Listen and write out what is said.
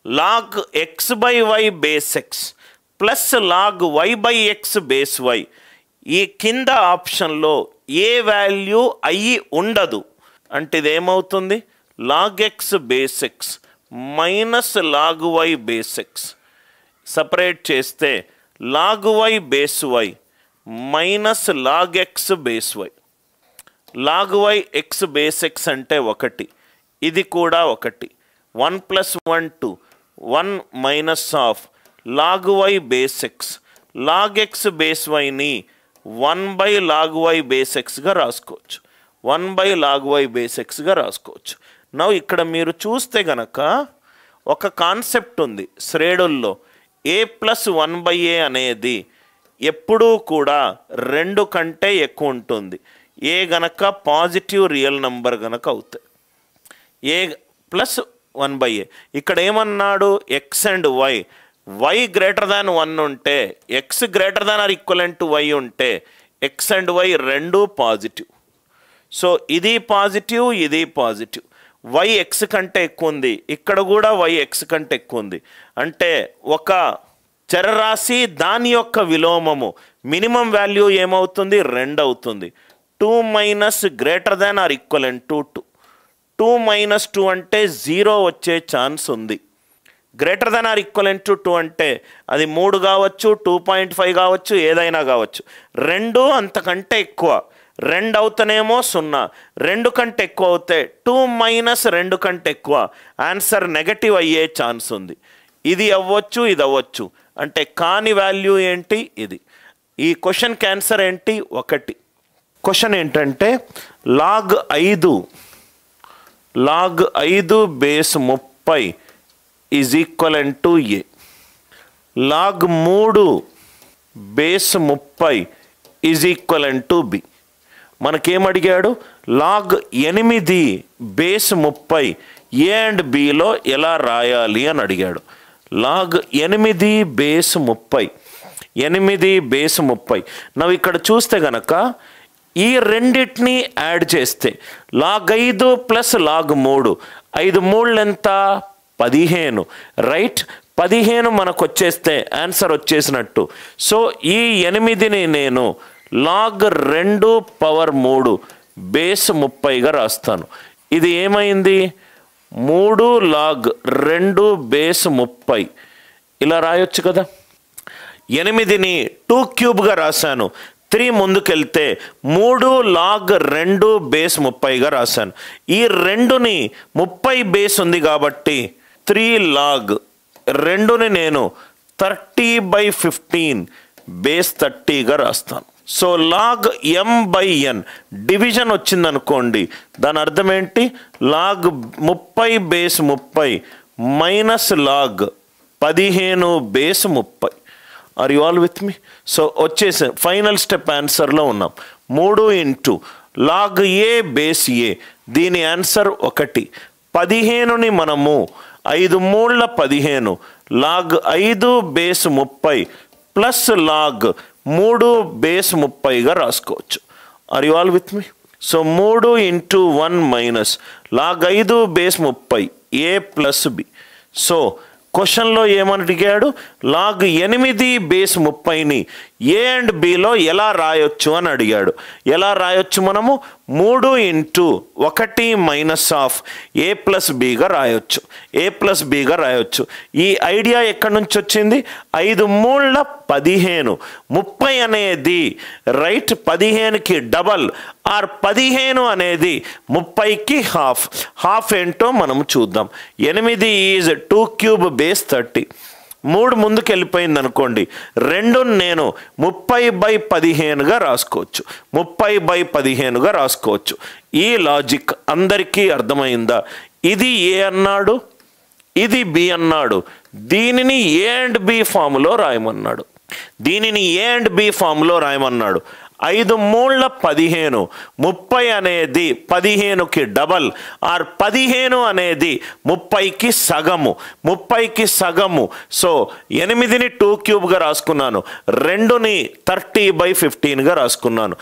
Log x by y base x plus log y by x base y. ఈ కింద ఆప్షన్లో ఏ value అయ్యి ఉండదు అంటే ఇదేమవుతుంది? Log x base x minus log y base x. Separate చేస్తే log y base y minus log x base y. Log y x base x అంటే 1, ఇది కూడా 1. 1 + 1 2, 1 minus of log y base x. Log x base వైని 1 log y base ఎక్స్గా రాసుకోవచ్చు. 1 log y base ఎక్స్గా రాసుకోవచ్చు. నా ఇక్కడ మీరు చూస్తే గనక ఒక కాన్సెప్ట్ ఉంది శ్రేణుల్లో. a + 1/a అనేది ఎప్పుడూ కూడా 2 కంటే ఎక్కువ ఉంటుంది. ఏ గనక పాజిటివ్ రియల్ నెంబర్ గనక అవుతాయి. a + 1/a. ఇక్కడ ఏమన్నాడు? X and Y, y greater than 1 ఉంటే, x greater than or equivalent to y ఉంటే x అండ్ y రెండు పాజిటివ్. సో ఇది పాజిటివ్, ఇది పాజిటివ్. y x కంటే ఎక్కువ ఉంది, ఇక్కడ కూడా y x కంటే ఎక్కువ ఉంది. అంటే ఒక చరరాశి దాని యొక్క విలోమము మినిమం వాల్యూ ఏమవుతుంది? 2 అవుతుంది. 2 - greater than or equivalent to 2. 2 - 2 అంటే 0 వచ్చే ఛాన్స్ ఉంది. Greater than or equivalent to 2 అంటే అది 3 కావచ్చు, 2.5 కావచ్చు, ఏదైనా కావచ్చు. 2 అంతకంటే ఎక్కువ, 2 అవుతానేమో 0, 2 కంటే ఎక్కువ అవుతే 2 - 2 కంటే ఎక్కువ, ఆన్సర్ నెగటివ్ అయ్యే ఛాన్స్ ఉంది. ఇది అవ్వచ్చు, ఇది అవ్వచ్చు. అంటే కాని వాల్యూ ఏంటి? ఇది. ఈ క్వశ్చన్కి ఆన్సర్ ఏంటి? 1. క్వశ్చన్ ఏంటంటే log 5 base 30 is equivalent to a. Log 3 base 30 is equivalent to b. మనకేమడిగాడు? లాగ్ 8 బేస్ 30 ఏ అండ్ బిలో ఎలా రాయాలి అని అడిగాడు. Log 8 base 30, 8 base 30. నువ్వు ఇక్కడ చూస్తే గనక ఈ రెండింటిని యాడ్ చేస్తే లాగ్ 5 ప్లస్ లాగ్ 3, 5 3 ఎంత? 15, రైట్? 15 మనకు వచ్చేస్తే ఆన్సర్ వచ్చేసినట్టు. సో ఈ 8ని నేను లాగ్ 2 పవర్ 3 బేస్ 30గా రాస్తాను. ఇది ఏమైంది? 3 లాగ్ 2 బేస్ 30 ఇలా రాయొచ్చు కదా. 8ని 2 క్యూబ్గా రాశాను. 3 ముందుకెళ్తే 3 లాగ్ 2 బేస్ 30గా రాశాను. ఈ 2ని 30 బేస్ ఉంది కాబట్టి 3 లాగ్ 2ని నేను 30/15 బేస్ 30గా రాస్తాను. సో లాగ్ m/n డివిజన్ వచ్చిందనుకోండి, దాని అర్థం ఏంటి? Log 30 base 30 minus log 15 base 30. Are you all with me? So వచ్చేసి ఫైనల్ స్టెప్ ఆన్సర్లో ఉన్నాం. 3 into log a base a, దీని ఆన్సర్ 1. 15ని మనము 5 3 15 log 5 base 30 plus log 3 base 30గా రాసుకోవచ్చు. Are you all with me? So 3 into 1 minus log 5 base 30 a plus b. So క్వశ్చన్లో ఏమని అడిగాడు? లాగ్ 8 బేస్ 30ని ఏ అండ్ బిలో ఎలా రాయొచ్చు అని అడిగాడు. ఎలా రాయొచ్చు? మనము 3 into 1 minus of a plus బిగా రాయొచ్చు. ఏ ప్లస్ బిగా రాయొచ్చు. ఈ ఐడియా ఎక్కడి నుంచి వచ్చింది? 5 3 15, 30 అనేది రైట్ 15కి డబల్ ఆర్ 15 అనేది 30కి హాఫ్. హాఫ్ ఏంటో మనం చూద్దాం. 8 ఈజ్ 2 క్యూబ్ బేస్ 30. 3 ముందుకు వెళ్ళిపోయింది అనుకోండి, 2 నేను 30/15గా రాసుకోవచ్చు. 30/15గా రాసుకోవచ్చు. ఈ లాజిక్ అందరికీ అర్థమైందా? ఇది ఏ అన్నాడు, ఇది బి అన్నాడు. దీనిని ఏ అండ్ బి ఫామ్లో రాయమన్నాడు. దీనిని ఏ అండ్ బి ఫామ్లో రాయమన్నాడు. 5 3 15, 30 అనేది 15కి డబల్ ఆర్ 15 అనేది 30కి సగము. 30కి సగము. సో 8ని 2 క్యూబ్గా రాసుకున్నాను, 2ని 30/15గా రాసుకున్నాను.